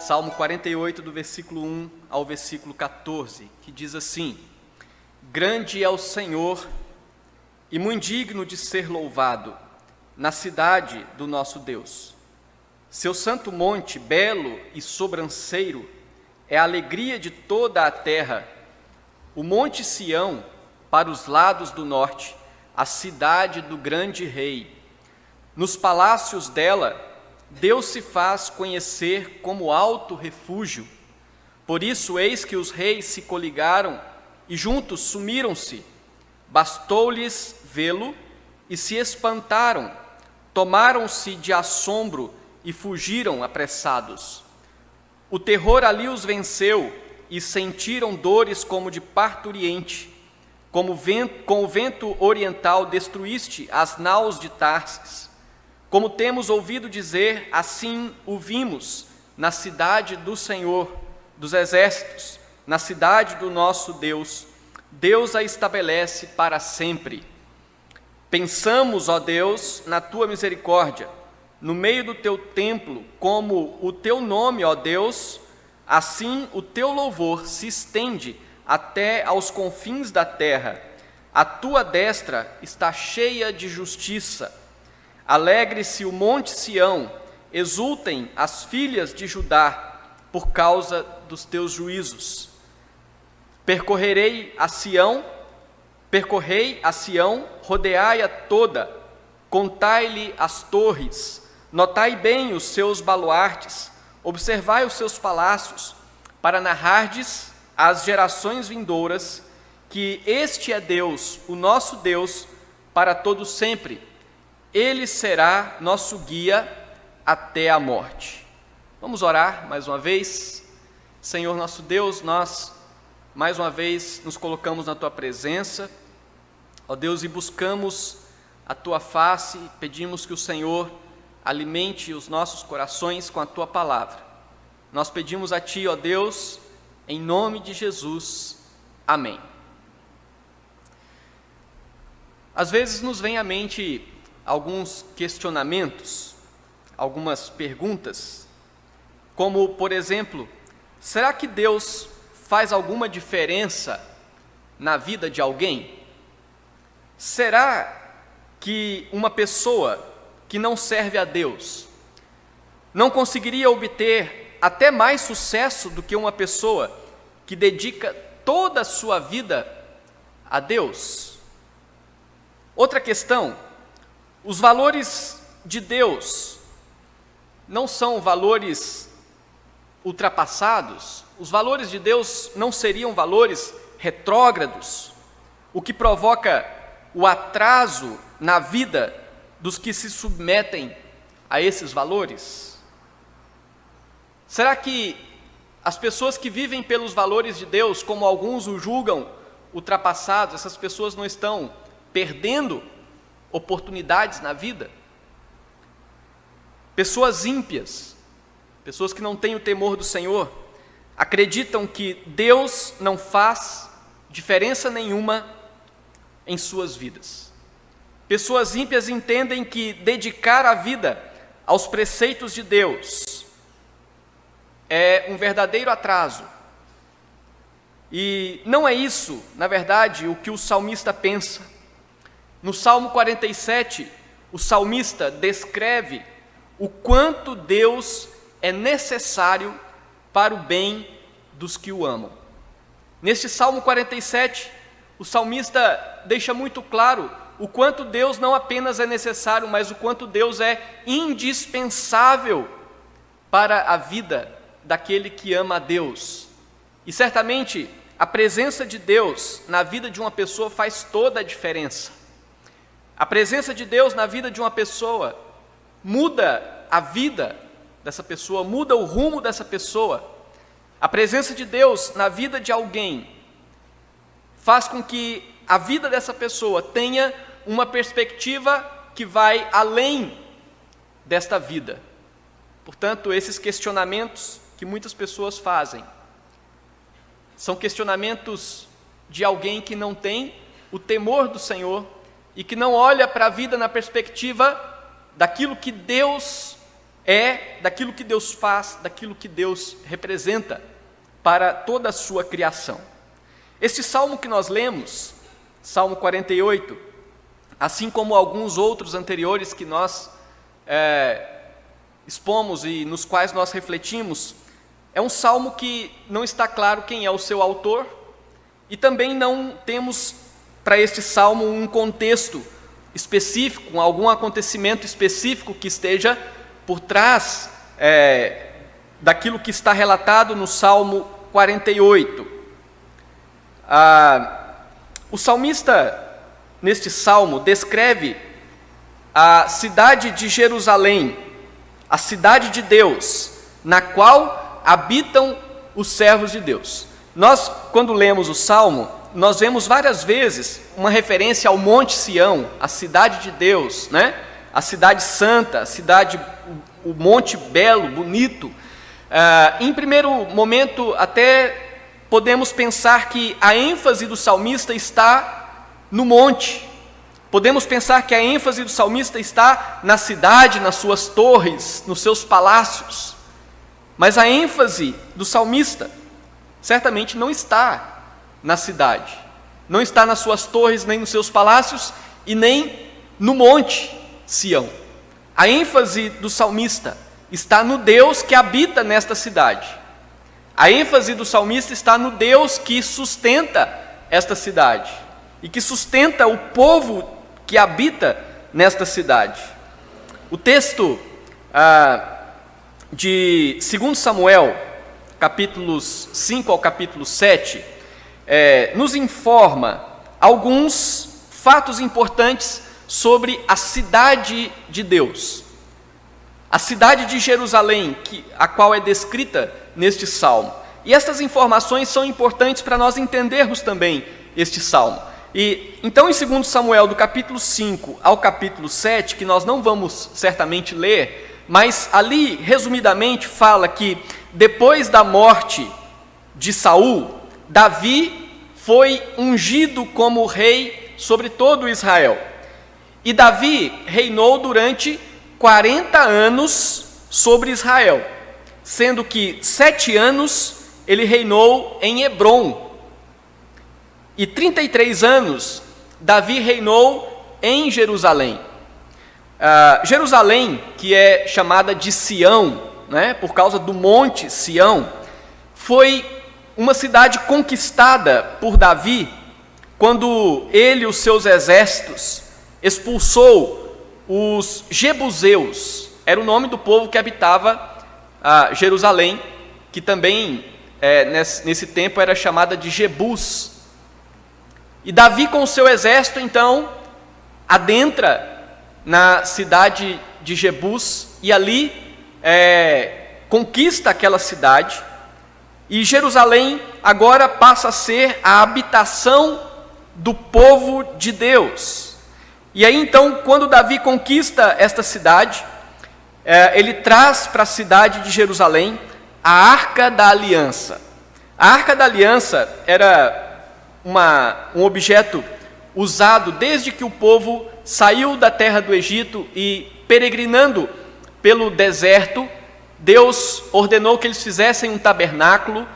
Salmo 48, do versículo 1 ao versículo 14, que diz assim: Grande é o Senhor e muito digno de ser louvado na cidade do nosso Deus. Seu santo monte, belo e sobranceiro, é a alegria de toda a terra. O monte Sião, para os lados do norte, a cidade do grande rei. Nos palácios dela, Deus se faz conhecer como alto refúgio. Por isso, eis que os reis se coligaram e juntos sumiram-se. Bastou-lhes vê-lo e se espantaram, tomaram-se de assombro e fugiram apressados. O terror ali os venceu e sentiram dores como de parturiente. Com o vento oriental destruíste as naus de Tarsis. Como temos ouvido dizer, assim o vimos na cidade do Senhor dos exércitos, na cidade do nosso Deus. Deus a estabelece para sempre. Pensamos, ó Deus, na tua misericórdia, no meio do teu templo, como o teu nome, ó Deus, assim o teu louvor se estende até aos confins da terra. A tua destra está cheia de justiça. Alegre-se o monte Sião, exultem as filhas de Judá, por causa dos teus juízos. Percorrei a Sião, rodeai-a toda, contai-lhe as torres, notai bem os seus baluartes, observai os seus palácios, para narrardes às gerações vindouras que este é Deus, o nosso Deus, para todo sempre. Ele será nosso guia até a morte. Vamos orar mais uma vez. Senhor nosso Deus, nós mais uma vez nos colocamos na Tua presença, ó Deus, e buscamos a Tua face, pedimos que o Senhor alimente os nossos corações com a Tua palavra. Nós pedimos a Ti, ó Deus, em nome de Jesus. Amém. Às vezes nos vem à mente alguns questionamentos, algumas perguntas, como, por exemplo, será que Deus faz alguma diferença na vida de alguém? Será que uma pessoa que não serve a Deus não conseguiria obter até mais sucesso do que uma pessoa que dedica toda a sua vida a Deus? Outra questão: os valores de Deus não são valores ultrapassados? Os valores de Deus não seriam valores retrógrados, o que provoca o atraso na vida dos que se submetem a esses valores? Será que as pessoas que vivem pelos valores de Deus, como alguns o julgam ultrapassados, essas pessoas não estão perdendo oportunidades na vida? Pessoas ímpias, pessoas que não têm o temor do Senhor, acreditam que Deus não faz diferença nenhuma em suas vidas. Pessoas ímpias entendem que dedicar a vida aos preceitos de Deus é um verdadeiro atraso. E não é isso, na verdade, o que o salmista pensa. No Salmo 47, o salmista descreve o quanto Deus é necessário para o bem dos que o amam. Neste Salmo 47, o salmista deixa muito claro o quanto Deus não apenas é necessário, mas o quanto Deus é indispensável para a vida daquele que ama a Deus. E certamente a presença de Deus na vida de uma pessoa faz toda a diferença. A presença de Deus na vida de uma pessoa muda a vida dessa pessoa, muda o rumo dessa pessoa. A presença de Deus na vida de alguém faz com que a vida dessa pessoa tenha uma perspectiva que vai além desta vida. Portanto, esses questionamentos que muitas pessoas fazem são questionamentos de alguém que não tem o temor do Senhor e que não olha para a vida na perspectiva daquilo que Deus é daquilo que Deus faz, daquilo que Deus representa para toda a sua criação. Este salmo que nós lemos, Salmo 48, assim como alguns outros anteriores que nós expomos e nos quais nós refletimos, é um salmo que não está claro quem é o seu autor, e também não temos para este salmo um contexto específico, algum acontecimento específico que esteja por trás daquilo que está relatado no Salmo 48. O salmista, neste salmo, descreve a cidade de Jerusalém, a cidade de Deus, na qual habitam os servos de Deus. Nós, quando lemos o salmo, nós vemos várias vezes uma referência ao Monte Sião, a cidade de Deus, né? A cidade santa, a cidade, o monte belo, bonito. Em primeiro momento, até podemos pensar que a ênfase do salmista está no monte. Podemos pensar que a ênfase do salmista está na cidade, nas suas torres, nos seus palácios. Mas a ênfase do salmista certamente não está na cidade, não está nas suas torres, nem nos seus palácios e nem no monte Sião. A ênfase do salmista está no Deus que habita nesta cidade. A ênfase do salmista está no Deus que sustenta esta cidade e que sustenta o povo que habita nesta cidade. O texto de 2 Samuel, capítulos 5 ao capítulo 7, nos informa alguns fatos importantes sobre a cidade de Deus, a cidade de Jerusalém, a qual é descrita neste salmo. E estas informações são importantes para nós entendermos também este salmo. E então, em 2 Samuel, do capítulo 5 ao capítulo 7, que nós não vamos certamente ler, mas ali, resumidamente, fala que depois da morte de Saul, Davi foi ungido como rei sobre todo Israel. E Davi reinou durante 40 anos sobre Israel, sendo que 7 anos ele reinou em Hebrom, e 33 anos Davi reinou em Jerusalém. Jerusalém, que é chamada de Sião, né, por causa do monte Sião, foi uma cidade conquistada por Davi quando ele e os seus exércitos expulsou os jebuseus. Era o nome do povo que habitava Jerusalém, que também nesse tempo era chamada de Jebus. E Davi, com o seu exército, então, adentra na cidade de Jebus e ali conquista aquela cidade. E Jerusalém agora passa a ser a habitação do povo de Deus. E aí então, quando Davi conquista esta cidade, ele traz para a cidade de Jerusalém a Arca da Aliança. A Arca da Aliança era um objeto usado desde que o povo saiu da terra do Egito e, peregrinando pelo deserto, Deus ordenou que eles fizessem um tabernáculo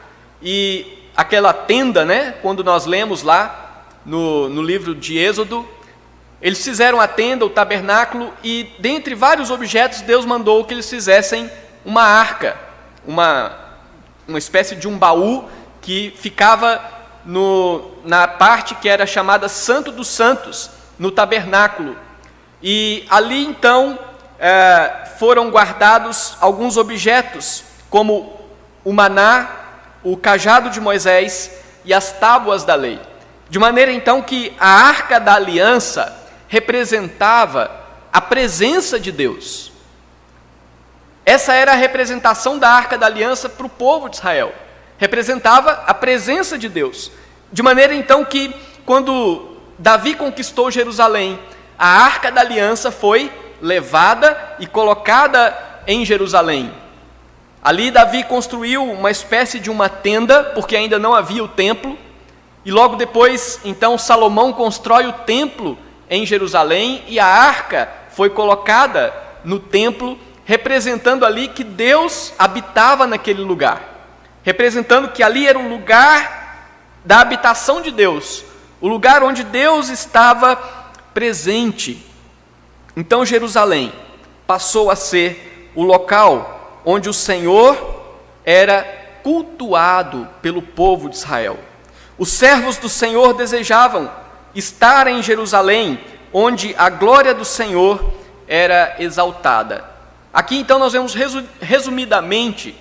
e aquela tenda, né? Quando nós lemos lá no livro de Êxodo, eles fizeram a tenda, o tabernáculo, e dentre vários objetos Deus mandou que eles fizessem uma arca, uma espécie de um baú que ficava na parte que era chamada Santo dos Santos, no tabernáculo. E ali então foram guardados alguns objetos, como o maná, o cajado de Moisés e as tábuas da lei. De maneira então que a Arca da Aliança representava a presença de Deus. Essa era a representação da Arca da Aliança para o povo de Israel. Representava a presença de Deus. De maneira então que, quando Davi conquistou Jerusalém, a Arca da Aliança foi levada e colocada em Jerusalém. Ali Davi construiu uma espécie de uma tenda, porque ainda não havia o templo, e logo depois, então, Salomão constrói o templo em Jerusalém, e a arca foi colocada no templo, representando ali que Deus habitava naquele lugar, representando que ali era o lugar da habitação de Deus, o lugar onde Deus estava presente. Então Jerusalém passou a ser o local onde o Senhor era cultuado pelo povo de Israel. Os servos do Senhor desejavam estar em Jerusalém, onde a glória do Senhor era exaltada. Aqui então nós vemos resumidamente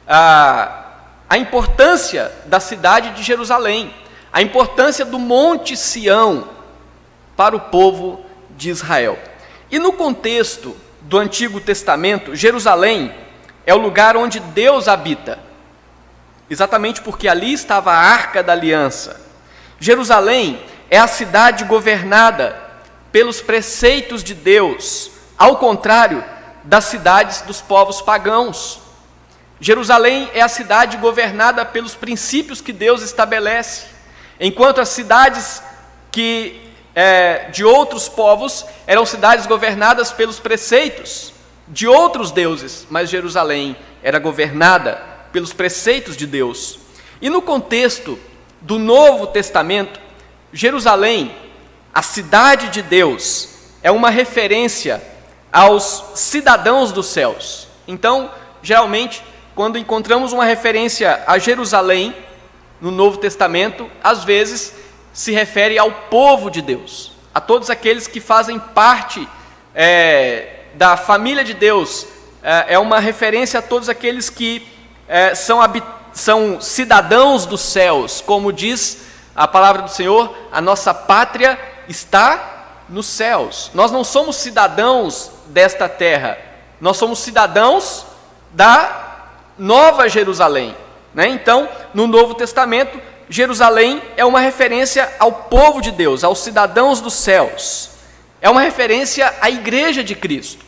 a importância da cidade de Jerusalém, a importância do Monte Sião para o povo de Israel. E no contexto do Antigo Testamento, Jerusalém é o lugar onde Deus habita, exatamente porque ali estava a Arca da Aliança. Jerusalém é a cidade governada pelos preceitos de Deus, ao contrário das cidades dos povos pagãos. Jerusalém é a cidade governada pelos princípios que Deus estabelece, enquanto as cidades de outros povos eram cidades governadas pelos preceitos de outros deuses, mas Jerusalém era governada pelos preceitos de Deus. E no contexto do Novo Testamento, Jerusalém, a cidade de Deus, é uma referência aos cidadãos dos céus. Então, geralmente, quando encontramos uma referência a Jerusalém no Novo Testamento, às vezes se refere ao povo de Deus, a todos aqueles que fazem parte da família de Deus. É uma referência a todos aqueles que são cidadãos dos céus, como diz a palavra do Senhor, a nossa pátria está nos céus. Nós não somos cidadãos desta terra, nós somos cidadãos da Nova Jerusalém, né? Então, no Novo Testamento, Jerusalém é uma referência ao povo de Deus, aos cidadãos dos céus, é uma referência à igreja de Cristo.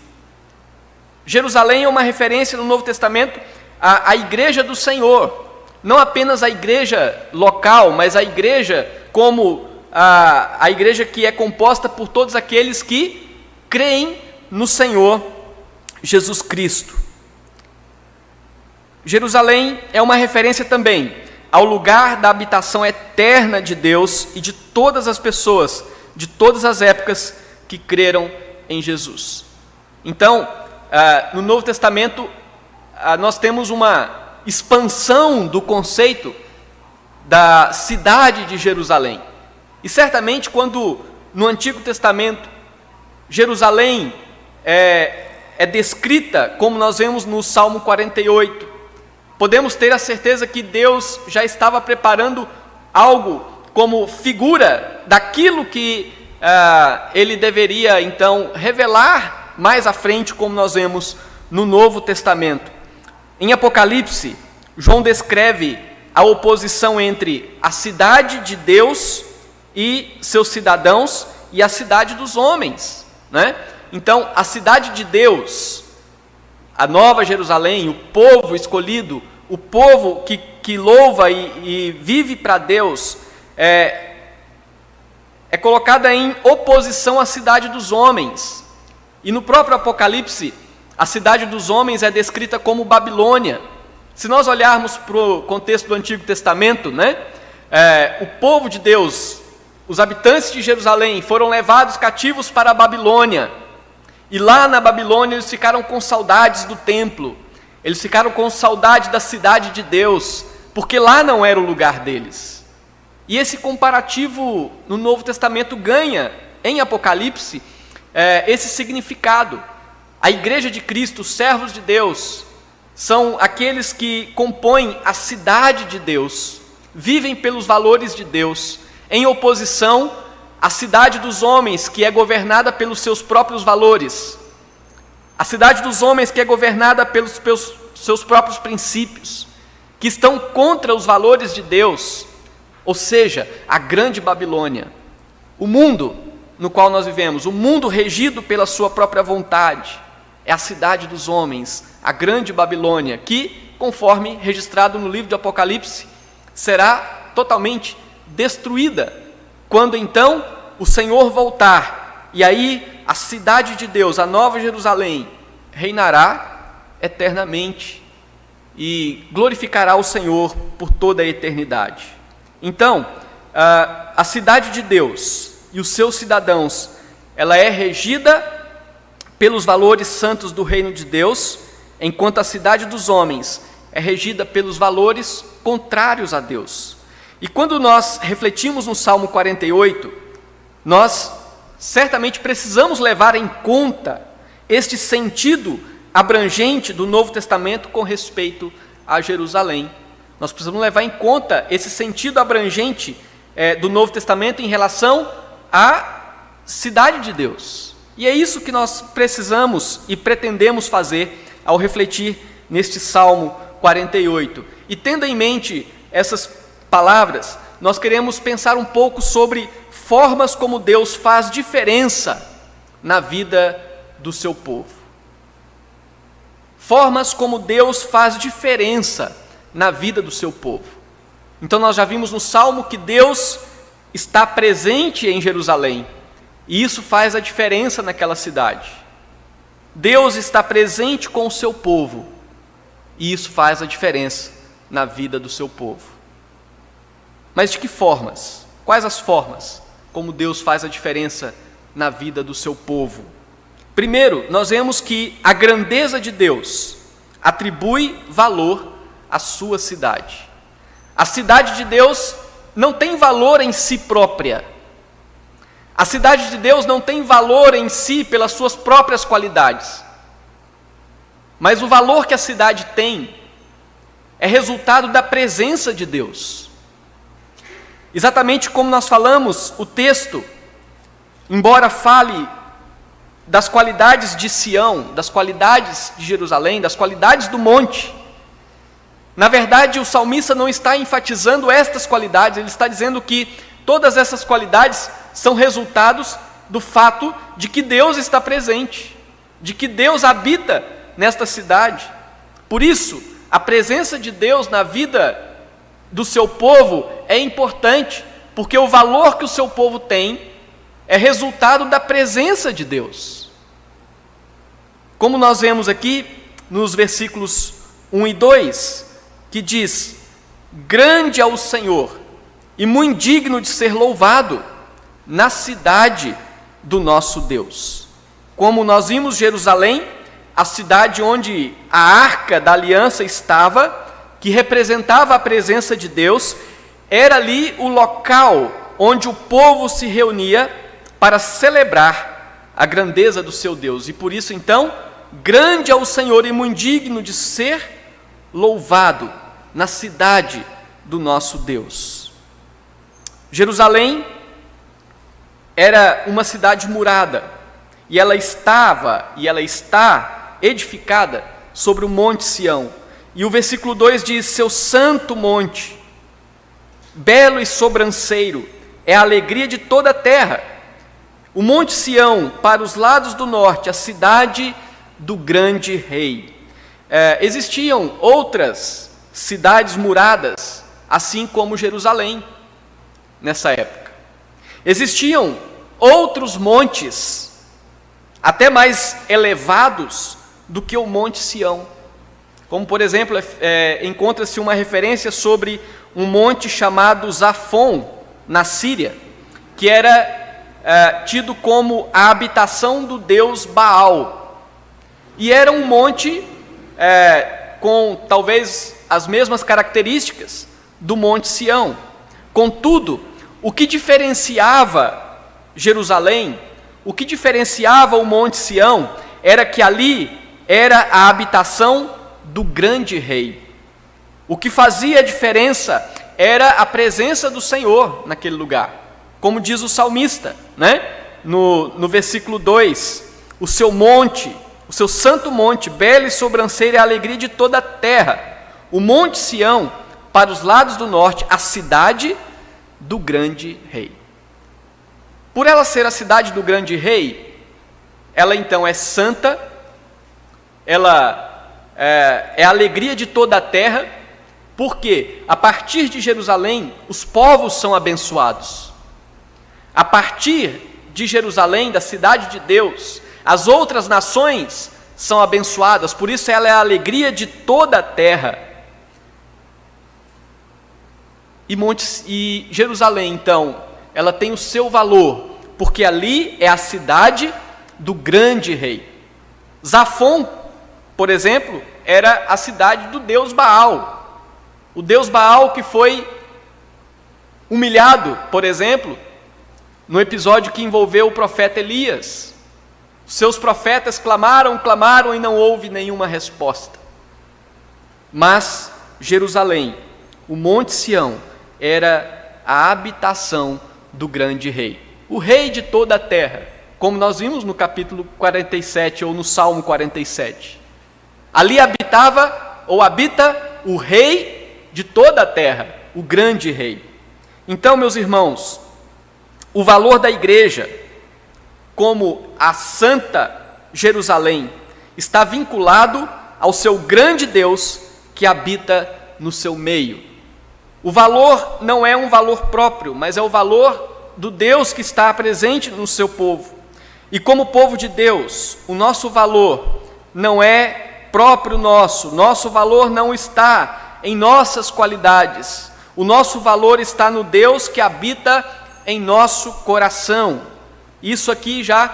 Jerusalém é uma referência no Novo Testamento à igreja do Senhor, não apenas a igreja local, mas a igreja como a igreja que é composta por todos aqueles que creem no Senhor Jesus Cristo. Jerusalém é uma referência também ao lugar da habitação eterna de Deus e de todas as pessoas, de todas as épocas que creram em Jesus. Então, no Novo Testamento, nós temos uma expansão do conceito da cidade de Jerusalém. E certamente quando no Antigo Testamento Jerusalém é descrita, como nós vemos no Salmo 48, podemos ter a certeza que Deus já estava preparando algo como figura daquilo que Ele deveria então revelar mais à frente, como nós vemos no Novo Testamento. Em Apocalipse, João descreve a oposição entre a cidade de Deus e seus cidadãos e a cidade dos homens, né? Então, a cidade de Deus, a Nova Jerusalém, o povo escolhido, o povo que louva e vive para Deus, é colocada em oposição à cidade dos homens. E no próprio Apocalipse, a cidade dos homens é descrita como Babilônia. Se nós olharmos para o contexto do Antigo Testamento, né, o povo de Deus, os habitantes de Jerusalém, foram levados cativos para a Babilônia. E lá na Babilônia eles ficaram com saudades do templo, eles ficaram com saudade da cidade de Deus, porque lá não era o lugar deles. E esse comparativo no Novo Testamento ganha, em Apocalipse, esse significado. A igreja de Cristo, os servos de Deus, são aqueles que compõem a cidade de Deus, vivem pelos valores de Deus, em oposição à cidade dos homens, que é governada pelos seus próprios valores, a cidade dos homens que é governada pelos seus próprios princípios, que estão contra os valores de Deus, ou seja, a grande Babilônia, o mundo no qual nós vivemos, o mundo regido pela sua própria vontade, é a cidade dos homens, a grande Babilônia, que, conforme registrado no livro de Apocalipse, será totalmente destruída, quando então o Senhor voltar, e aí a cidade de Deus, a Nova Jerusalém, reinará eternamente e glorificará o Senhor por toda a eternidade. Então, a cidade de Deus e os seus cidadãos, ela é regida pelos valores santos do reino de Deus, enquanto a cidade dos homens é regida pelos valores contrários a Deus. E quando nós refletimos no Salmo 48, nós certamente precisamos levar em conta este sentido abrangente do Novo Testamento com respeito a Jerusalém. Nós precisamos levar em conta esse sentido abrangente do Novo Testamento em relação à cidade de Deus. E é isso que nós precisamos e pretendemos fazer ao refletir neste Salmo 48. E tendo em mente essas palavras, nós queremos pensar um pouco sobre formas como Deus faz diferença na vida do seu povo. Formas como Deus faz diferença na vida do seu povo. Então nós já vimos no Salmo que Deus está presente em Jerusalém, e isso faz a diferença naquela cidade. Deus está presente com o seu povo, e isso faz a diferença na vida do seu povo. Mas de que formas? Quais as formas como Deus faz a diferença na vida do seu povo? Primeiro, nós vemos que a grandeza de Deus atribui valor à sua cidade. A cidade de Deus não tem valor em si própria. A cidade de Deus não tem valor em si pelas suas próprias qualidades. Mas o valor que a cidade tem é resultado da presença de Deus. Exatamente como nós falamos, o texto, embora fale das qualidades de Sião, das qualidades de Jerusalém, das qualidades do monte, na verdade o salmista não está enfatizando estas qualidades, ele está dizendo que todas essas qualidades são resultados do fato de que Deus está presente, de que Deus habita nesta cidade. Por isso, a presença de Deus na vida do seu povo é importante, porque o valor que o seu povo tem é resultado da presença de Deus. Como nós vemos aqui nos versículos 1 e 2, que diz: grande é o Senhor e muito digno de ser louvado na cidade do nosso Deus. Como nós vimos Jerusalém, a cidade onde a arca da aliança estava, que representava a presença de Deus, era ali o local onde o povo se reunia para celebrar a grandeza do seu Deus. E por isso, então, grande é o Senhor e muito digno de ser louvado na cidade do nosso Deus. Jerusalém era uma cidade murada, e ela está edificada sobre o monte Sião. E o versículo 2 diz: seu santo monte, belo e sobranceiro, é a alegria de toda a terra. O monte Sião, para os lados do norte, a cidade do grande rei. Existiam outras cidades muradas, assim como Jerusalém, nessa época. Existiam outros montes, até mais elevados do que o monte Sião. Como, por exemplo, encontra-se uma referência sobre um monte chamado Zafon, na Síria, que era tido como a habitação do deus Baal. E era um monte com talvez as mesmas características do monte Sião. Contudo, o que diferenciava Jerusalém, o que diferenciava o monte Sião, era que ali era a habitação do grande rei. O que fazia a diferença era a presença do Senhor naquele lugar. Como diz o salmista, no versículo 2, o seu monte, o seu santo monte, belo e sobranceiro, é a alegria de toda a terra. O monte Sião, para os lados do norte, a cidade do grande rei. Por ela ser a cidade do grande rei, ela então é santa, ela é a alegria de toda a terra, porque a partir de Jerusalém, os povos são abençoados. A partir de Jerusalém, da cidade de Deus, as outras nações são abençoadas, por isso ela é a alegria de toda a terra. E Jerusalém, então, ela tem o seu valor, porque ali é a cidade do grande rei. Zafon, por exemplo, era a cidade do deus Baal. O deus Baal que foi humilhado, por exemplo, no episódio que envolveu o profeta Elias. Seus profetas clamaram e não houve nenhuma resposta. Mas Jerusalém, o Monte Sião, era a habitação do grande rei, o rei de toda a terra, como nós vimos no capítulo 47 ou no Salmo 47. Ali habitava ou habita o rei de toda a terra, o grande rei. Então, meus irmãos, o valor da igreja como a Santa Jerusalém está vinculado ao seu grande Deus que habita no seu meio. O valor não é um valor próprio, mas é o valor do Deus que está presente no seu povo. E como povo de Deus, o nosso valor não é próprio nosso valor não está em nossas qualidades, o nosso valor está no Deus que habita em nosso coração. Isso aqui já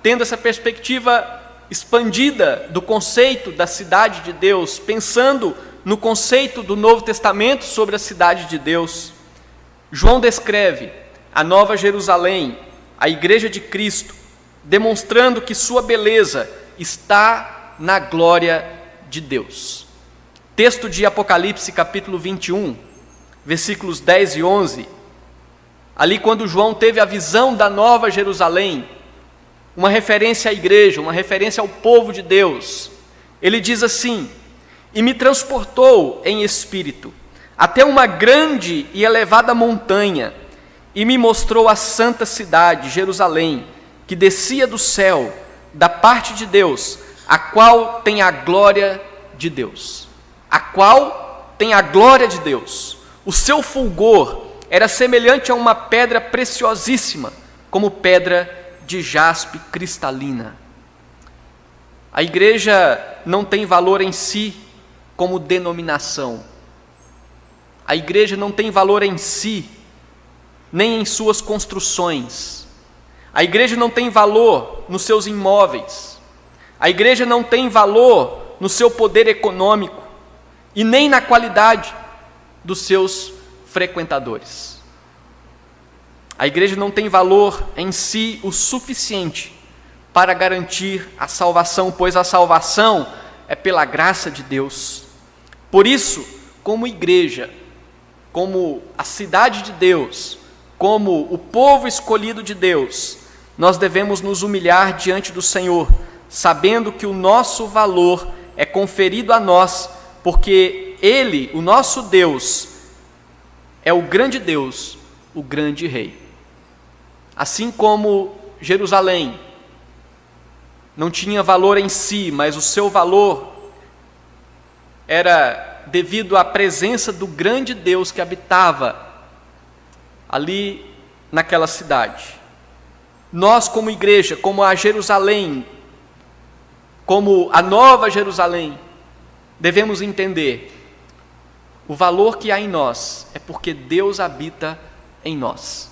tendo essa perspectiva expandida do conceito da cidade de Deus, pensando no conceito do Novo Testamento sobre a cidade de Deus. João descreve a Nova Jerusalém, a igreja de Cristo, demonstrando que sua beleza está na glória de Deus. Texto de Apocalipse capítulo 21, versículos 10 e 11, ali quando João teve a visão da Nova Jerusalém, uma referência à igreja, uma referência ao povo de Deus, ele diz assim: e me transportou em espírito até uma grande e elevada montanha, e me mostrou a santa cidade, Jerusalém, que descia do céu, da parte de Deus, a qual tem a glória de Deus. A qual tem a glória de Deus. O seu fulgor era semelhante a uma pedra preciosíssima, como pedra de jaspe cristalina. A igreja não tem valor em si como denominação. A igreja não tem valor em si, nem em suas construções. A igreja não tem valor nos seus imóveis. A igreja não tem valor no seu poder econômico e nem na qualidade dos seus frequentadores. A igreja não tem valor em si o suficiente para garantir a salvação, pois a salvação é pela graça de Deus. Por isso, como igreja, como a cidade de Deus, como o povo escolhido de Deus, nós devemos nos humilhar diante do Senhor, sabendo que o nosso valor é conferido a nós, porque Ele, o nosso Deus, é o grande Deus, o grande Rei. Assim como Jerusalém não tinha valor em si, mas o seu valor era devido à presença do grande Deus que habitava ali naquela cidade. Nós, como igreja, como a Jerusalém, como a Nova Jerusalém, devemos entender o valor que há em nós é porque Deus habita em nós,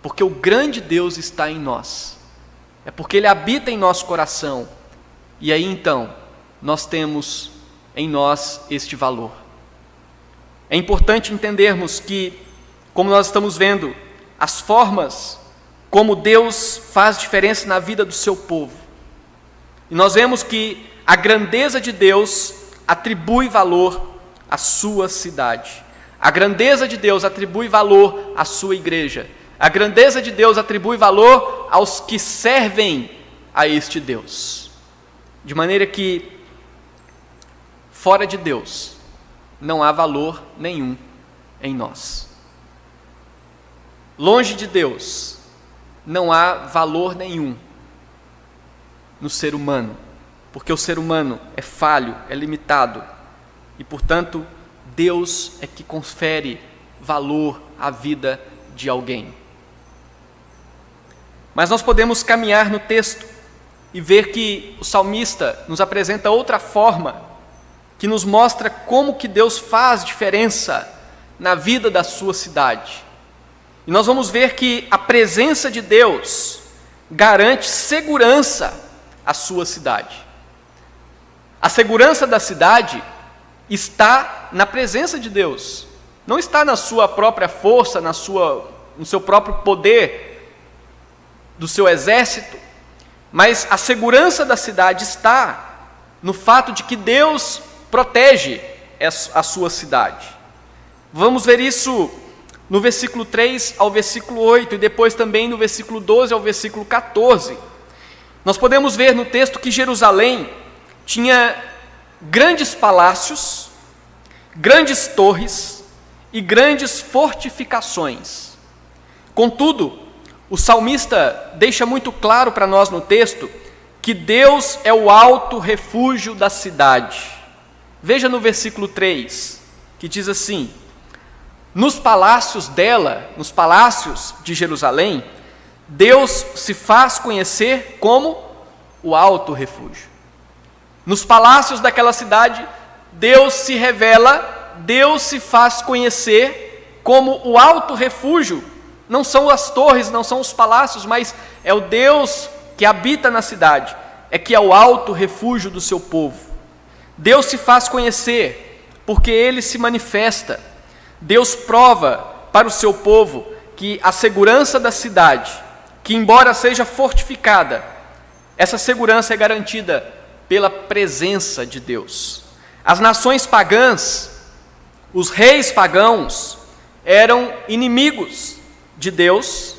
porque o grande Deus está em nós, é porque Ele habita em nosso coração, e aí então nós temos em nós este valor. É importante entendermos que, como nós estamos vendo, as formas como Deus faz diferença na vida do seu povo, e nós vemos que a grandeza de Deus atribui valor à sua cidade, a grandeza de Deus atribui valor à sua igreja, a grandeza de Deus atribui valor aos que servem a este Deus, de maneira que fora de Deus não há valor nenhum em nós. Longe de Deus não há valor nenhum no ser humano, porque o ser humano é falho, é limitado, e portanto Deus é que confere valor à vida de alguém. Mas nós podemos caminhar no texto e ver que o salmista nos apresenta outra forma, que nos mostra como que Deus faz diferença na vida da sua cidade. E nós vamos ver que a presença de Deus garante segurança à sua cidade. A segurança da cidade está na presença de Deus, não está na sua própria força, no seu próprio poder, do seu exército, mas a segurança da cidade está no fato de que Deus protege a sua cidade. Vamos ver isso no versículo 3 ao versículo 8 e depois também no versículo 12 ao versículo 14. Nós podemos ver no texto que Jerusalém tinha grandes palácios, grandes torres e grandes fortificações. Contudo, o salmista deixa muito claro para nós no texto que Deus é o alto refúgio da cidade. Veja no versículo 3, que diz assim: nos palácios dela, nos palácios de Jerusalém, Deus se faz conhecer como o alto refúgio. Nos palácios daquela cidade, Deus se revela, Deus se faz conhecer como o alto refúgio. Não são as torres, não são os palácios, mas é o Deus que habita na cidade, é que é o alto refúgio do seu povo. Deus se faz conhecer porque Ele se manifesta. Deus prova para o seu povo que a segurança da cidade, que embora seja fortificada, essa segurança é garantida pela presença de Deus. As nações pagãs, os reis pagãos, eram inimigos de Deus.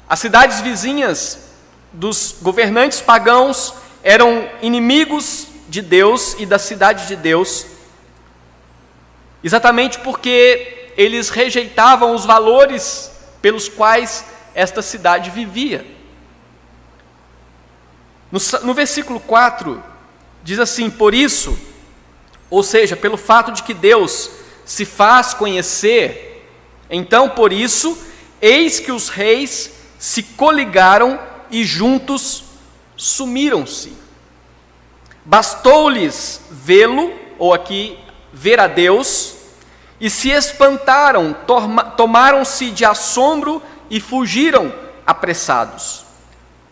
As cidades vizinhas dos governantes pagãos eram inimigos de Deus e da cidade de Deus, exatamente porque eles rejeitavam os valores pelos quais esta cidade vivia. No versículo 4, diz assim: por isso, ou seja, pelo fato de que Deus se faz conhecer, então por isso, eis que os reis se coligaram e juntos sumiram-se. Bastou-lhes vê-lo, ou aqui, ver a Deus, e se espantaram, tomaram-se de assombro e fugiram apressados.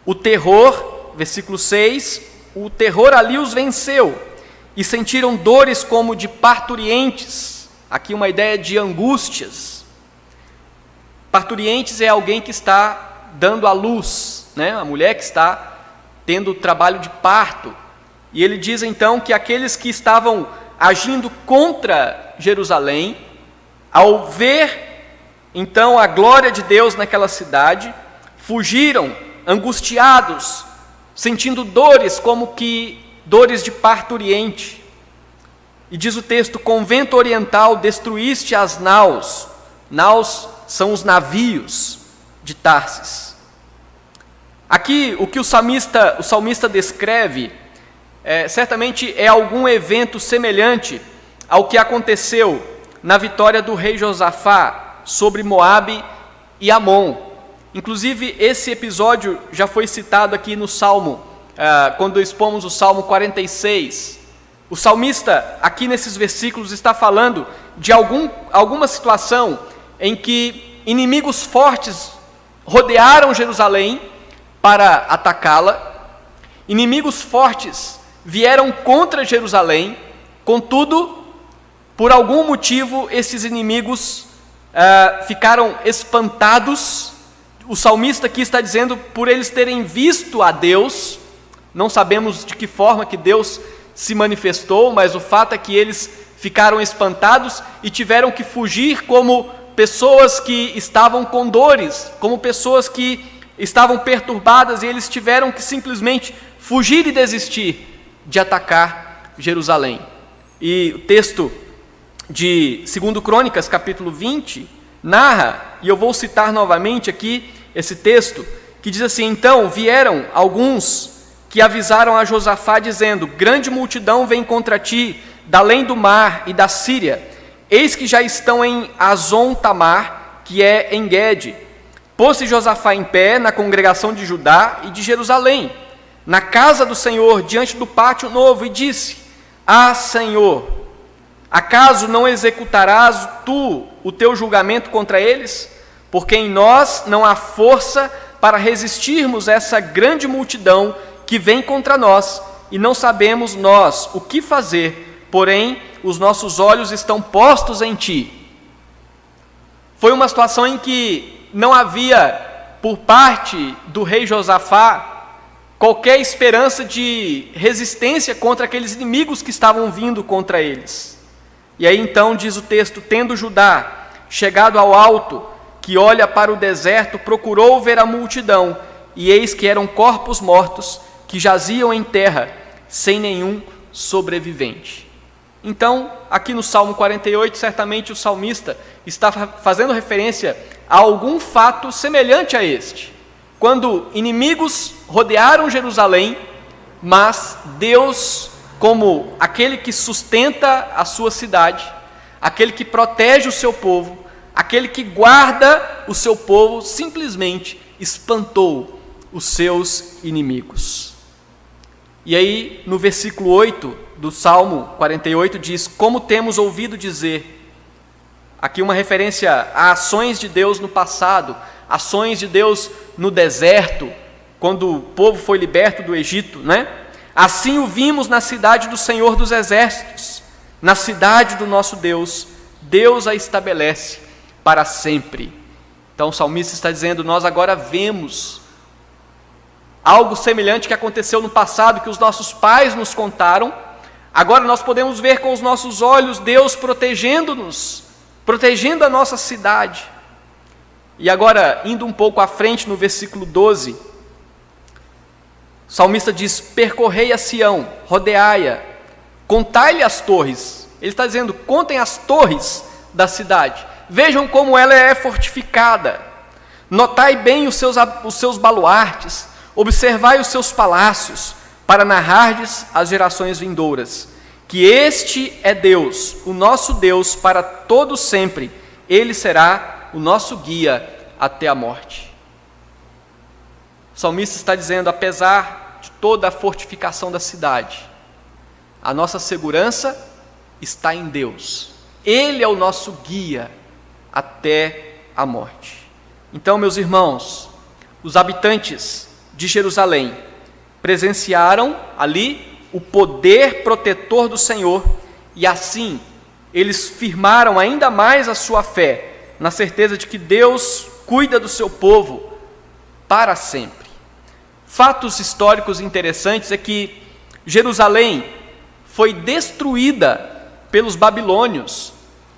O terror, versículo 6, o terror ali os venceu, e sentiram dores como de parturientes. Aqui uma ideia de angústias. Parturientes é alguém que está dando à luz, né? A mulher que está tendo trabalho de parto. E ele diz então que aqueles que estavam agindo contra Jerusalém, ao ver então a glória de Deus naquela cidade, fugiram angustiados, sentindo dores como que dores de parturiente. E diz o texto: com vento oriental destruíste as naus. Naus são os navios de Tarsis. Aqui o que o salmista descreve certamente é algum evento semelhante ao que aconteceu na vitória do rei Josafá sobre Moabe e Amon. Inclusive, esse episódio já foi citado aqui no Salmo, quando expomos o Salmo 46. O salmista, aqui nesses versículos, está falando de alguma situação em que inimigos fortes rodearam Jerusalém para atacá-la. Inimigos fortes vieram contra Jerusalém, contudo, por algum motivo, esses inimigos ficaram espantados. O salmista aqui está dizendo por eles terem visto a Deus. Não sabemos de que forma que Deus se manifestou, mas o fato é que eles ficaram espantados e tiveram que fugir como pessoas que estavam com dores, como pessoas que estavam perturbadas, e eles tiveram que simplesmente fugir e desistir de atacar Jerusalém. E o texto de 2 Crônicas, capítulo 20, narra, e eu vou citar novamente aqui esse texto, que diz assim: então vieram alguns que avisaram a Josafá, dizendo: grande multidão vem contra ti, da além do mar e da Síria, eis que já estão em Azon Tamar, que é em Guede. Pôs-se Josafá em pé na congregação de Judá e de Jerusalém, na casa do Senhor, diante do pátio novo, e disse: Ah, Senhor, acaso não executarás tu o teu julgamento contra eles? Porque em nós não há força para resistirmos a essa grande multidão que vem contra nós, e não sabemos nós o que fazer, porém os nossos olhos estão postos em ti. Foi uma situação em que não havia, por parte do rei Josafá, qualquer esperança de resistência contra aqueles inimigos que estavam vindo contra eles. E aí então diz o texto: tendo Judá chegado ao alto, que olha para o deserto, procurou ver a multidão, e eis que eram corpos mortos, que jaziam em terra, sem nenhum sobrevivente. Então, aqui no Salmo 48, certamente o salmista está fazendo referência a algum fato semelhante a este, quando inimigos rodearam Jerusalém, mas Deus, como aquele que sustenta a sua cidade, aquele que protege o seu povo, aquele que guarda o seu povo, simplesmente espantou os seus inimigos. E aí, no versículo 8 do Salmo 48 diz: como temos ouvido dizer, aqui uma referência a ações de Deus no passado, ações de Deus no deserto, quando o povo foi liberto do Egito, né? Assim o vimos na cidade do Senhor dos Exércitos, na cidade do nosso Deus, Deus a estabelece para sempre. Então o salmista está dizendo: nós agora vemos algo semelhante que aconteceu no passado, que os nossos pais nos contaram. Agora nós podemos ver com os nossos olhos Deus protegendo-nos, protegendo a nossa cidade. E agora, indo um pouco à frente, no versículo 12, o salmista diz: percorrei a Sião, rodeai-a, contai-lhe as torres. Ele está dizendo: contem as torres da cidade, vejam como ela é fortificada, notai bem os seus baluartes, observai os seus palácios, para narrardes às gerações vindouras, que este é Deus, o nosso Deus para todo sempre, ele será o nosso guia até a morte. O salmista está dizendo: apesar de toda a fortificação da cidade, a nossa segurança está em Deus, ele é o nosso guia até a morte. Então, meus irmãos, os habitantes de Jerusalém presenciaram ali o poder protetor do Senhor, e assim eles firmaram ainda mais a sua fé, na certeza de que Deus cuida do seu povo para sempre. Fatos históricos interessantes é que Jerusalém foi destruída pelos babilônios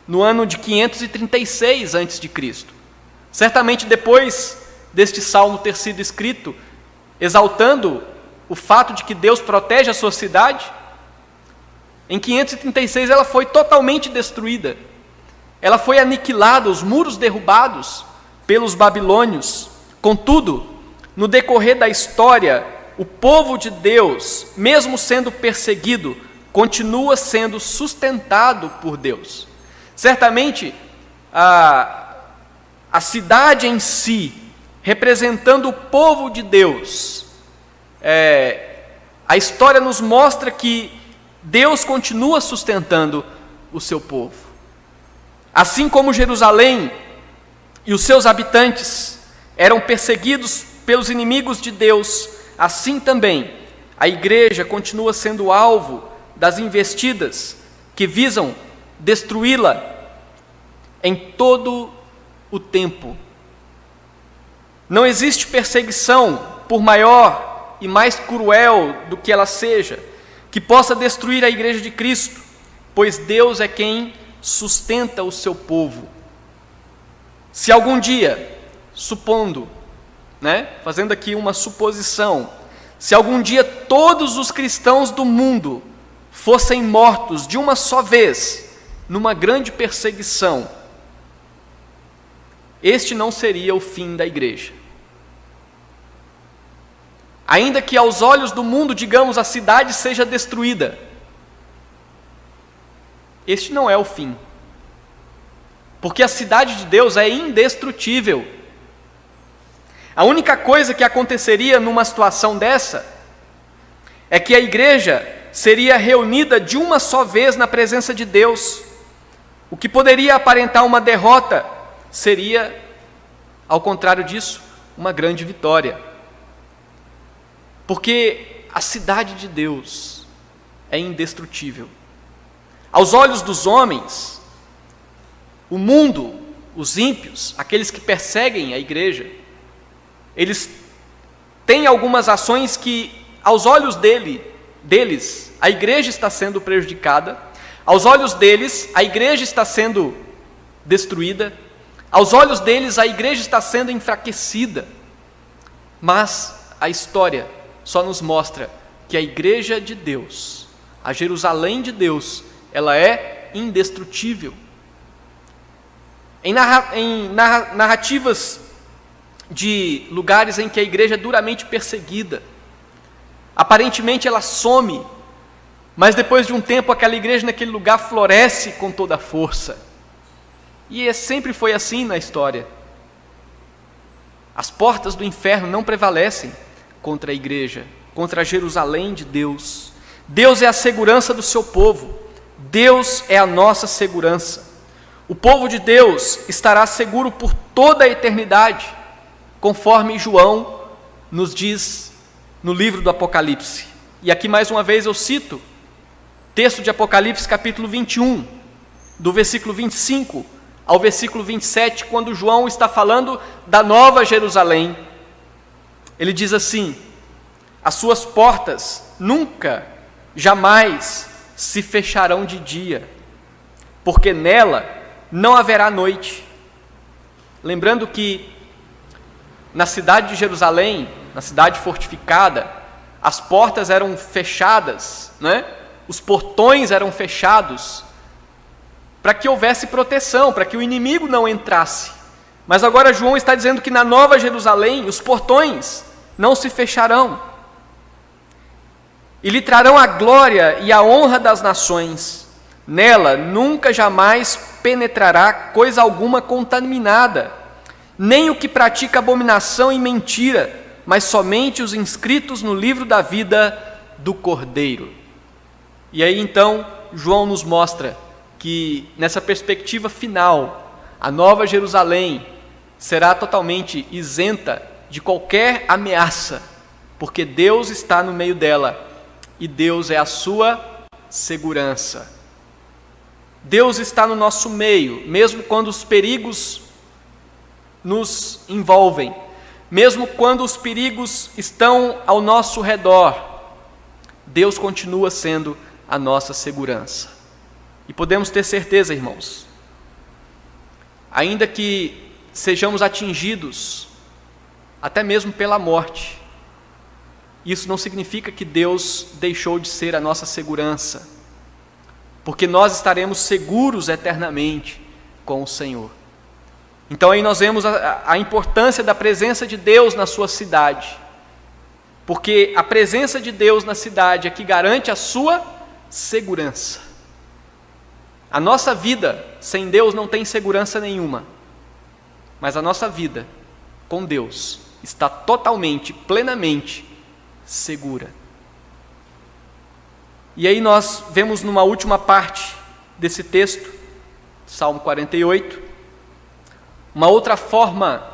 no ano de 536 a.C. Certamente depois deste salmo ter sido escrito, exaltando o fato de que Deus protege a sua cidade, em 536 ela foi totalmente destruída. Ela foi aniquilada, os muros derrubados pelos babilônios. Contudo, no decorrer da história, o povo de Deus, mesmo sendo perseguido, continua sendo sustentado por Deus. Certamente, a cidade em si, representando o povo de Deus, a história nos mostra que Deus continua sustentando o seu povo. Assim como Jerusalém e os seus habitantes eram perseguidos pelos inimigos de Deus, assim também a igreja continua sendo alvo das investidas que visam destruí-la em todo o tempo. Não existe perseguição, por maior e mais cruel do que ela seja, que possa destruir a igreja de Cristo, pois Deus é quem sustenta o seu povo. Se algum dia, supondo, fazendo aqui uma suposição, se algum dia todos os cristãos do mundo fossem mortos de uma só vez, numa grande perseguição, este não seria o fim da igreja. Ainda que aos olhos do mundo, digamos, a cidade seja destruída, este não é o fim. Porque a cidade de Deus é indestrutível. A única coisa que aconteceria numa situação dessa é que a igreja seria reunida de uma só vez na presença de Deus. O que poderia aparentar uma derrota seria, ao contrário disso, uma grande vitória. Porque a cidade de Deus é indestrutível. Aos olhos dos homens, o mundo, os ímpios, aqueles que perseguem a igreja, eles têm algumas ações que, aos olhos deles, a igreja está sendo prejudicada, aos olhos deles, a igreja está sendo destruída, aos olhos deles, a igreja está sendo enfraquecida. Mas a história só nos mostra que a igreja de Deus, a Jerusalém de Deus, ela é indestrutível. Em narrativas de lugares em que a igreja é duramente perseguida, aparentemente ela some, mas depois de um tempo aquela igreja naquele lugar floresce com toda a força. E sempre foi assim na história. As portas do inferno não prevalecem contra a igreja, contra a Jerusalém de Deus. Deus é a segurança do seu povo. Deus é a nossa segurança. O povo de Deus estará seguro por toda a eternidade, conforme João nos diz no livro do Apocalipse. E aqui mais uma vez eu cito texto de Apocalipse capítulo 21, do versículo 25 ao versículo 27, quando João está falando da nova Jerusalém. Ele diz assim: as suas portas nunca, jamais se fecharão de dia, porque nela não haverá noite. Lembrando que na cidade de Jerusalém, na cidade fortificada, as portas eram fechadas, né? Os portões eram fechados, para que houvesse proteção, para que o inimigo não entrasse. Mas agora João está dizendo que na nova Jerusalém, os portões não se fecharão, e lhe trarão a glória e a honra das nações. Nela nunca jamais penetrará coisa alguma contaminada, nem o que pratica abominação e mentira, mas somente os inscritos no livro da vida do Cordeiro. E aí então João nos mostra que nessa perspectiva final, a nova Jerusalém será totalmente isenta de qualquer ameaça, porque Deus está no meio dela e Deus é a sua segurança. Deus está no nosso meio, mesmo quando os perigos nos envolvem, mesmo quando os perigos estão ao nosso redor, Deus continua sendo a nossa segurança. E podemos ter certeza, irmãos, ainda que sejamos atingidos até mesmo pela morte, isso não significa que Deus deixou de ser a nossa segurança, porque nós estaremos seguros eternamente com o Senhor. Então aí nós vemos a importância da presença de Deus na sua cidade, porque a presença de Deus na cidade é que garante a sua segurança. A nossa vida sem Deus não tem segurança nenhuma, mas a nossa vida com Deus está totalmente, plenamente segura. E aí nós vemos numa última parte desse texto, Salmo 48, uma outra forma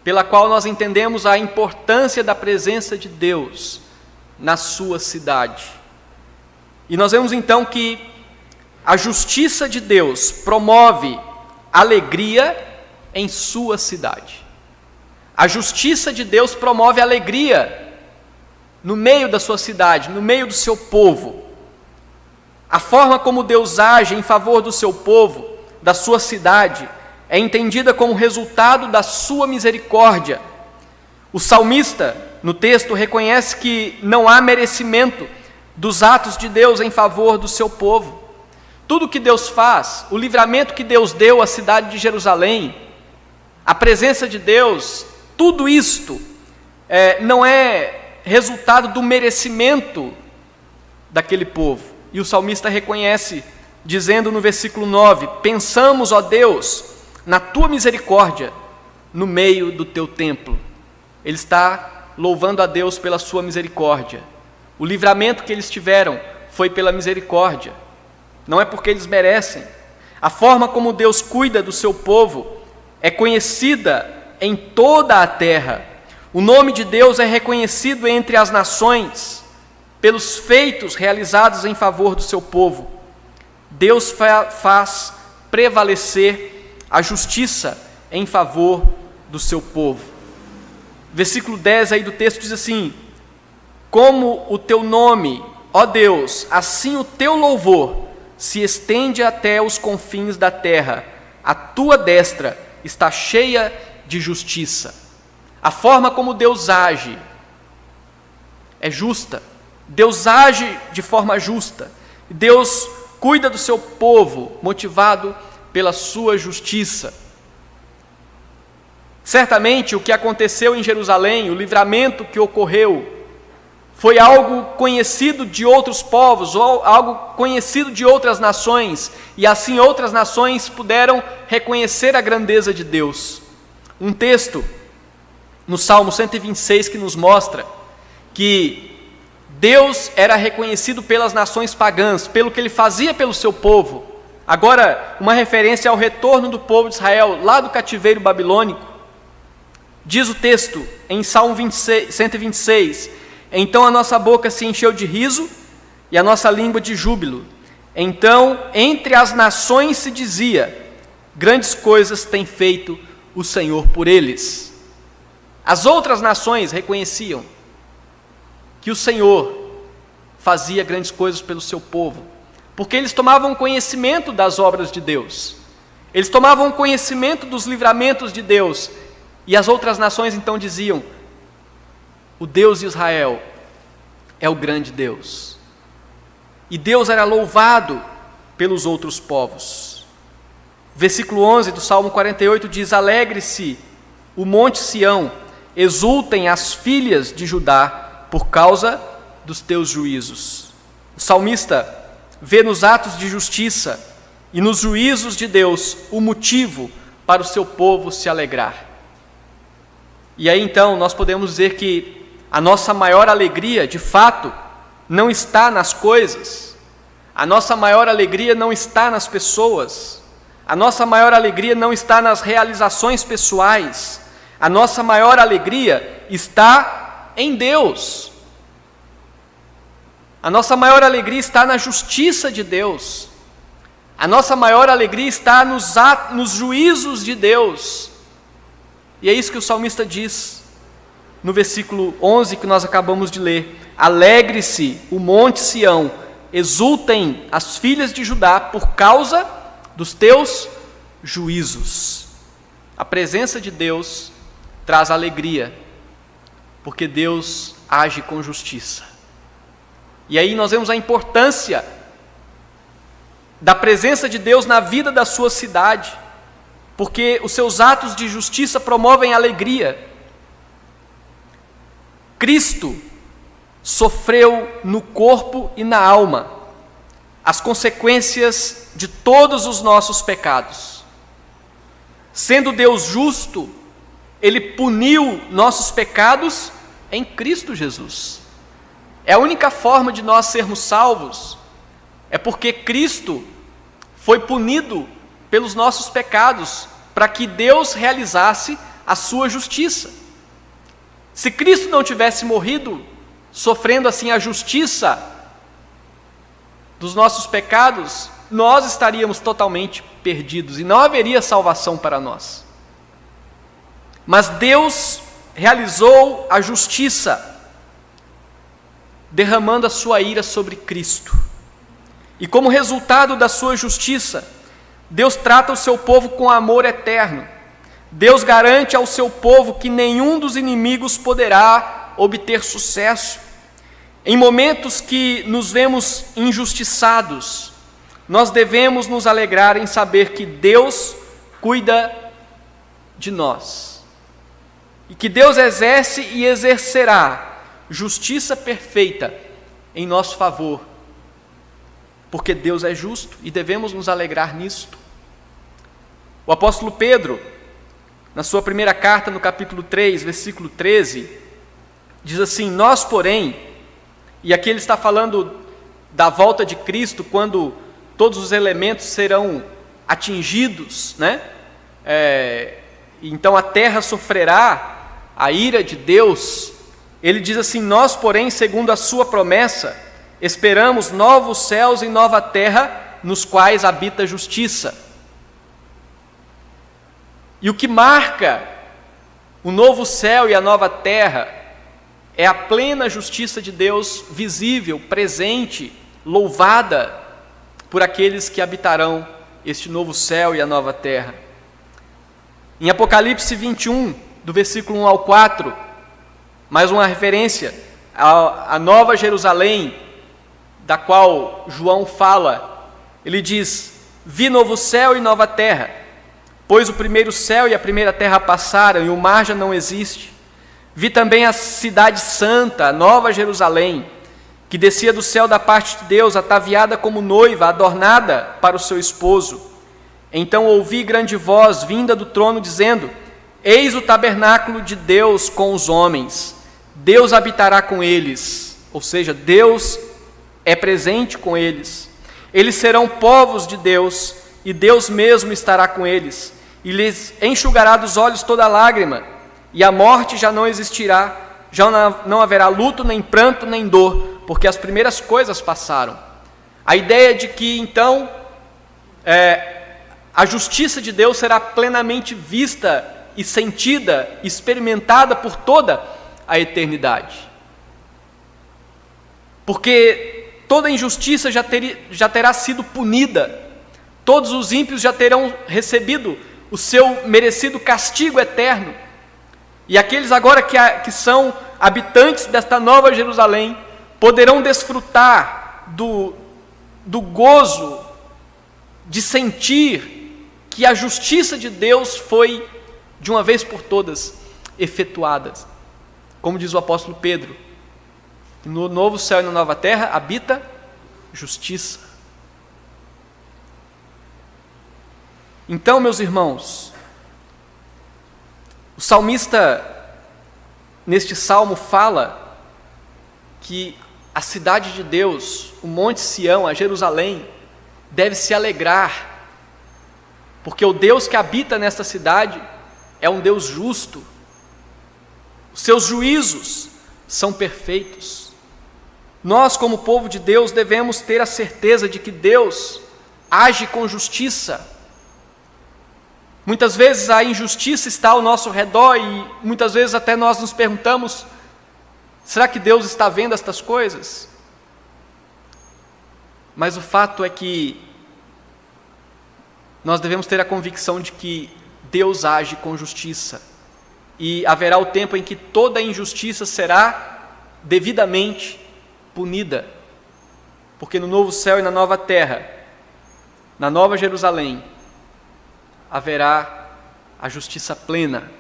pela qual nós entendemos a importância da presença de Deus na sua cidade. E nós vemos então que a justiça de Deus promove alegria em sua cidade. A justiça de Deus promove alegria no meio da sua cidade, no meio do seu povo. A forma como Deus age em favor do seu povo, da sua cidade, é entendida como resultado da sua misericórdia. O salmista, no texto, reconhece que não há merecimento dos atos de Deus em favor do seu povo. Tudo que Deus faz, o livramento que Deus deu à cidade de Jerusalém, a presença de Deus, tudo isto não é resultado do merecimento daquele povo. E o salmista reconhece, dizendo no versículo 9: pensamos, ó Deus, na tua misericórdia no meio do teu templo. Ele está louvando a Deus pela sua misericórdia. O livramento que eles tiveram foi pela misericórdia, não é porque eles merecem. A forma como Deus cuida do seu povo é conhecida em toda a terra. O nome de Deus é reconhecido entre as nações pelos feitos realizados em favor do seu povo. Deus faz prevalecer a justiça em favor do seu povo. Versículo 10 aí do texto diz assim: como o teu nome, ó Deus, assim o teu louvor se estende até os confins da terra, a tua destra está cheia de justiça. A forma como Deus age é justa. Deus age de forma justa. Deus cuida do seu povo, motivado pela sua justiça. Certamente o que aconteceu em Jerusalém, o livramento que ocorreu, foi algo conhecido de outros povos, ou algo conhecido de outras nações, e assim outras nações puderam reconhecer a grandeza de Deus. Um texto no Salmo 126 que nos mostra que Deus era reconhecido pelas nações pagãs, pelo que ele fazia pelo seu povo. Agora, uma referência ao retorno do povo de Israel, lá do cativeiro babilônico. Diz o texto, em Salmo 126, então a nossa boca se encheu de riso e a nossa língua de júbilo. Então, entre as nações se dizia, grandes coisas tem feito o Senhor por eles. As outras nações reconheciam que o Senhor fazia grandes coisas pelo seu povo, porque eles tomavam conhecimento das obras de Deus, eles tomavam conhecimento dos livramentos de Deus, e as outras nações então diziam, o Deus de Israel é o grande Deus, e Deus era louvado pelos outros povos. Versículo 11 do Salmo 48 diz, alegre-se o monte Sião, exultem as filhas de Judá, por causa dos teus juízos. O salmista vê nos atos de justiça e nos juízos de Deus o motivo para o seu povo se alegrar. E aí então nós podemos dizer que a nossa maior alegria, de fato, não está nas coisas, a nossa maior alegria não está nas pessoas, a nossa maior alegria não está nas realizações pessoais, a nossa maior alegria está em Deus. A nossa maior alegria está na justiça de Deus. A nossa maior alegria está nos juízos de Deus. E é isso que o salmista diz no versículo 11 que nós acabamos de ler. Alegre-se o monte Sião, exultem as filhas de Judá por causa dos teus juízos. A presença de Deus traz alegria, porque Deus age com justiça. E aí nós vemos a importância da presença de Deus na vida da sua cidade, porque os seus atos de justiça promovem alegria. Cristo sofreu no corpo e na alma as consequências de todos os nossos pecados. Sendo Deus justo, Ele puniu nossos pecados em Cristo Jesus. É a única forma de nós sermos salvos, é porque Cristo foi punido pelos nossos pecados, para que Deus realizasse a sua justiça. Se Cristo não tivesse morrido, sofrendo assim a justiça dos nossos pecados, nós estaríamos totalmente perdidos e não haveria salvação para nós. Mas Deus realizou a justiça, derramando a sua ira sobre Cristo. E como resultado da sua justiça, Deus trata o seu povo com amor eterno. Deus garante ao seu povo que nenhum dos inimigos poderá obter sucesso. Em momentos que nos vemos injustiçados, nós devemos nos alegrar em saber que Deus cuida de nós. E que Deus exerce e exercerá justiça perfeita em nosso favor, porque Deus é justo e devemos nos alegrar nisto. O apóstolo Pedro, na sua primeira carta, no capítulo 3, versículo 13, diz assim: nós, porém, E aqui ele está falando da volta de Cristo, quando todos os elementos serão atingidos, né? Então a terra sofrerá a ira de Deus. Ele diz assim: nós, porém, segundo a sua promessa, esperamos novos céus e nova terra, nos quais habita a justiça. E o que marca o novo céu e a nova terra é a plena justiça de Deus, visível, presente, louvada por aqueles que habitarão este novo céu e a nova terra. Em Apocalipse 21, do versículo 1 ao 4, mais uma referência à Nova Jerusalém, da qual João fala. Ele diz: vi novo céu e nova terra, pois o primeiro céu e a primeira terra passaram, e o mar já não existe. Vi também a cidade santa, a Nova Jerusalém, que descia do céu da parte de Deus, ataviada como noiva, adornada para o seu esposo. Então ouvi grande voz vinda do trono, dizendo: eis o tabernáculo de Deus com os homens, Deus habitará com eles. Ou seja, Deus é presente com eles. Eles serão povos de Deus, e Deus mesmo estará com eles, e lhes enxugará dos olhos toda lágrima, e a morte já não existirá, já não haverá luto, nem pranto, nem dor, porque as primeiras coisas passaram. A ideia de que então a justiça de Deus será plenamente vista e sentida, experimentada por toda a eternidade. Porque toda injustiça já terá sido punida, todos os ímpios já terão recebido o seu merecido castigo eterno, e aqueles agora que são habitantes desta Nova Jerusalém poderão desfrutar do gozo de sentir que a justiça de Deus foi, de uma vez por todas, efetuada. Como diz o apóstolo Pedro, no novo céu e na nova terra habita justiça. Então, meus irmãos, o salmista, neste salmo, fala que a cidade de Deus, o Monte Sião, a Jerusalém, deve se alegrar, porque o Deus que habita nesta cidade é um Deus justo, os seus juízos são perfeitos. Nós, como povo de Deus, devemos ter a certeza de que Deus age com justiça. Muitas vezes a injustiça está ao nosso redor e muitas vezes até nós nos perguntamos: será que Deus está vendo estas coisas? Mas o fato é que nós devemos ter a convicção de que Deus age com justiça, e haverá o tempo em que toda injustiça será devidamente punida, porque no novo céu e na nova terra, na Nova Jerusalém, haverá a justiça plena.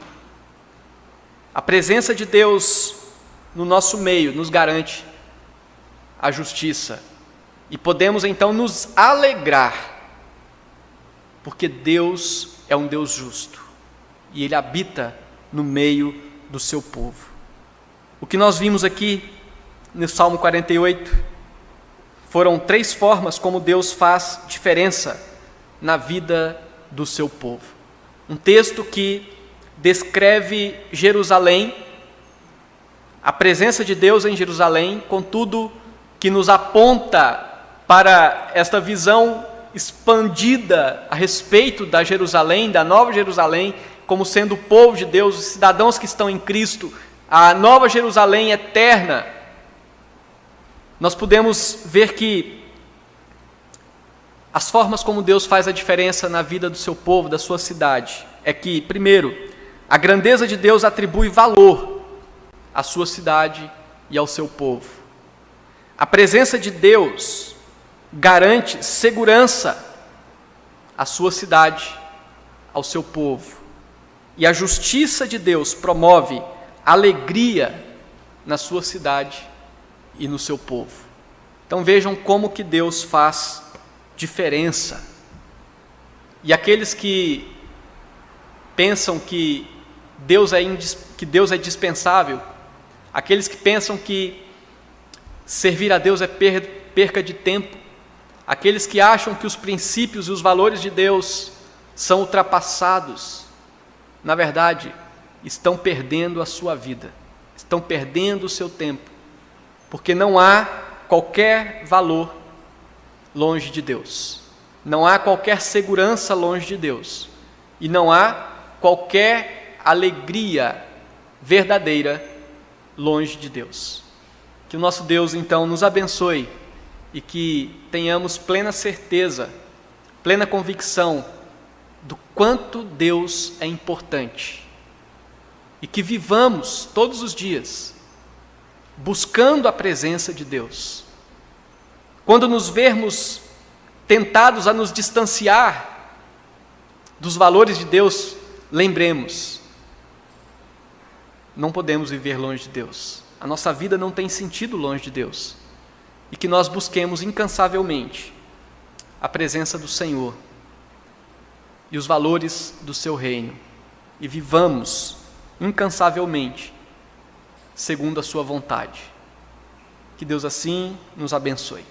A presença de Deus no nosso meio nos garante a justiça, e podemos então nos alegrar, porque Deus é um Deus justo, e Ele habita no meio do seu povo. O que nós vimos aqui no Salmo 48 foram 3 formas como Deus faz diferença na vida do seu povo. Um texto que descreve Jerusalém, a presença de Deus em Jerusalém, contudo que nos aponta para esta visão expandida a respeito da Jerusalém, da Nova Jerusalém, como sendo o povo de Deus, os cidadãos que estão em Cristo, a Nova Jerusalém eterna. Nós podemos ver que as formas como Deus faz a diferença na vida do seu povo, da sua cidade, é que, primeiro, a grandeza de Deus atribui valor à sua cidade e ao seu povo. A presença de Deus garante segurança à sua cidade, ao seu povo. E a justiça de Deus promove alegria na sua cidade e no seu povo. Então vejam como que Deus faz diferença. E aqueles que pensam que Deus é dispensável, aqueles que pensam que Servir a Deus é perca de tempo. Aqueles que acham que os princípios e os valores de Deus são ultrapassados, na verdade, estão perdendo a sua vida, estão perdendo o seu tempo, porque não há qualquer valor longe de Deus, não há qualquer segurança longe de Deus, e não há qualquer alegria verdadeira longe de Deus. Que o nosso Deus, então, nos abençoe e que tenhamos plena certeza, plena convicção do quanto Deus é importante e que vivamos todos os dias buscando a presença de Deus. Quando nos vermos tentados a nos distanciar dos valores de Deus, lembremos, não podemos viver longe de Deus. A nossa vida não tem sentido longe de Deus. E que nós busquemos incansavelmente a presença do Senhor e os valores do seu reino. E vivamos incansavelmente segundo a sua vontade. Que Deus assim nos abençoe.